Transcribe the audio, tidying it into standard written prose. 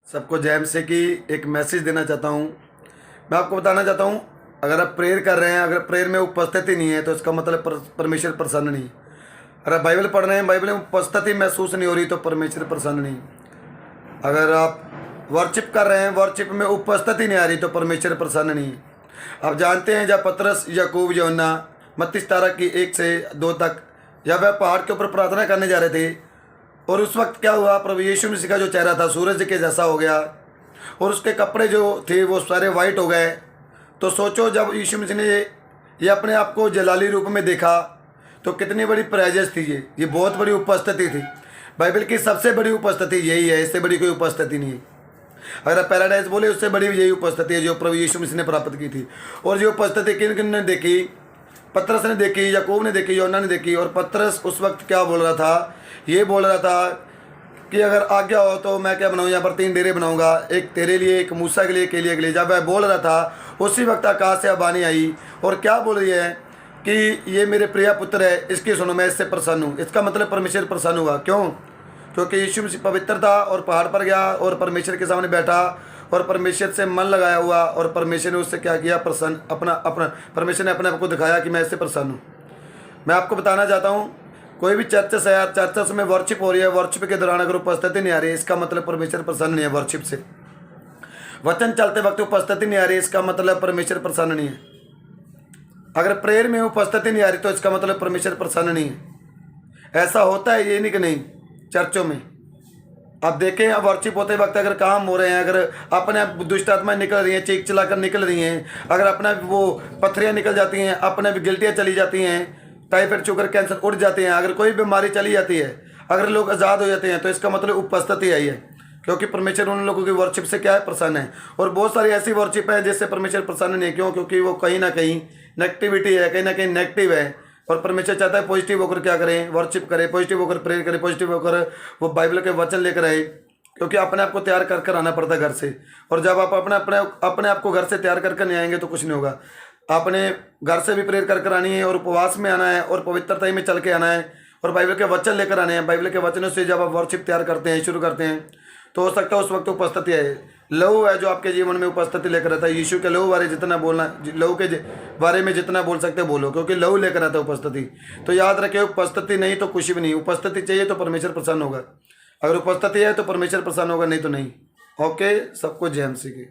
सबको जैम से की एक मैसेज देना चाहता हूँ। मैं आपको बताना चाहता हूँ, अगर आप प्रेयर कर रहे हैं, अगर प्रेयर में उपस्थिति नहीं है तो इसका मतलब परमेश्वर प्रसन्न नहीं। अगर आप बाइबल पढ़ रहे हैं, बाइबल में उपस्थिति महसूस नहीं हो रही तो परमेश्वर प्रसन्न नहीं। अगर आप वर्शिप कर रहे हैं, वर्शिप में उपस्थिति नहीं आ रही तो परमेश्वर प्रसन्न नहीं। आप जानते हैं जब पतरस, याकूब, यूहन्ना मत्ती 17:1 से 2 तक जब वह पहाड़ के ऊपर प्रार्थना करने जा रहे थे, और उस वक्त क्या हुआ, प्रभु यीशु मसीह का जो चेहरा था सूरज के जैसा हो गया और उसके कपड़े जो थे वो सारे वाइट हो गए। तो सोचो जब यीशु मसीह ने ये अपने आप को जलाली रूप में देखा तो कितनी बड़ी प्रेजेंस थी। ये बहुत बड़ी उपस्थिति थी। बाइबल की सबसे बड़ी उपस्थिति यही है, इससे बड़ी कोई उपस्थिति नहीं है। अगर आप पैराडाइज बोले उससे बड़ी यही उपस्थिति है जो प्रभु यीशु मसीह ने प्राप्त की थी। और जो उपस्थिति किन किन ने देखी? पतरस ने देखी, याकूब ने देखी, यूहन्ना ने देखी। और पतरस उस वक्त क्या बोल रहा था? ये बोल रहा था कि अगर आज्ञा हो तो मैं क्या बनाऊँ, यहाँ पर 3 डेरे बनाऊंगा, एक तेरे लिए, एक मूसा के लिए, एक एलिय्याह के लिए। जब वह बोल रहा था उसी वक्त आकाश से वाणी आई और क्या बोल रही है कि ये मेरे प्रिय पुत्र है, इसकी सुनो, मैं इससे प्रसन्न हूँ। इसका मतलब परमेश्वर प्रसन्न हुआ। क्यों? क्योंकि यीशु मसीह पवित्र था और पहाड़ पर गया और परमेश्वर के सामने बैठा और परमेश्वर से मन लगाया हुआ, और परमेश्वर ने उससे क्या किया? प्रसन्न, अपना अपना परमेश्वर ने अपने आप को दिखाया कि मैं इससे प्रसन्न हूँ। मैं आपको बताना चाहता हूँ, कोई भी चर्चस है, चर्चस में वर्शिप हो रही है, वर्शिप के दौरान अगर उपस्थिति नहीं आ रही है इसका मतलब परमेश्वर प्रसन्न नहीं है। वर्शिप से वचन चलते वक्त उपस्थिति नहीं आ रही इसका मतलब परमेश्वर प्रसन्न नहीं है। अगर प्रेयर में उपस्थिति नहीं आ रही तो इसका मतलब परमेश्वर प्रसन्न नहीं है। ऐसा होता है, ये नहीं कि नहीं। चर्चों में आप देखें, अब वर्शिप होते वक्त अगर काम हो रहे हैं, अगर अपने आप दुष्ट आत्माएं निकल रही हैं, चीख चिल्लाकर निकल रही हैं, अगर अपने वो पत्थरियाँ निकल जाती हैं, अपने गिल्टियाँ चली जाती हैं, टाइफाइड, शुगर, कैंसर उड़ जाते हैं, अगर कोई बीमारी चली जाती है, अगर लोग आज़ाद हो जाते हैं तो इसका मतलब उपस्थिति आई है। क्योंकि परमेश्वर उन लोगों की वर्शिप से क्या है? प्रसन्न है। और बहुत सारी ऐसी वर्शिप है जिससे परमेश्वर प्रसन्न नहीं है। क्यों? क्योंकि वो कहीं ना कहीं नेगेटिविटी है, कहीं ना कहीं नेगेटिव है। और परमेश्वर चाहता है पॉजिटिव होकर क्या करें? वर्शिप करें, पॉजिटिव होकर प्रेयर करें, पॉजिटिव होकर वो बाइबल के वचन लेकर आए। क्योंकि अपने आप को तैयार कर कर आना पड़ता है घर से। और जब आप अपने आप को घर से तैयार कर नहीं आएंगे तो कुछ नहीं होगा। आपने घर से भी प्रेयर कर कर आनी है और उपवास में आना है और पवित्रता में चल के आना है और बाइबल के वचन लेकर आने हैं। बाइबल के वचनों से जब आप वर्शिप तैयार करते हैं, शुरू करते हैं, तो हो सकता है उस वक्त उपस्थिति है। लहू है जो आपके जीवन में उपस्थिति लेकर आता है। यीशु के लहू बारे जितना बोलना, लहू के बारे में जितना बोल सकते बोलो, क्योंकि लहू लेकर आता है उपस्थिति। तो याद रखें, उपस्थिति नहीं तो कुछ भी नहीं। उपस्थिति चाहिए तो परमेश्वर प्रसन्न होगा। अगर उपस्थिति है तो परमेश्वर प्रसन्न होगा, नहीं तो नहीं। ओके, सबको जय मसीह की।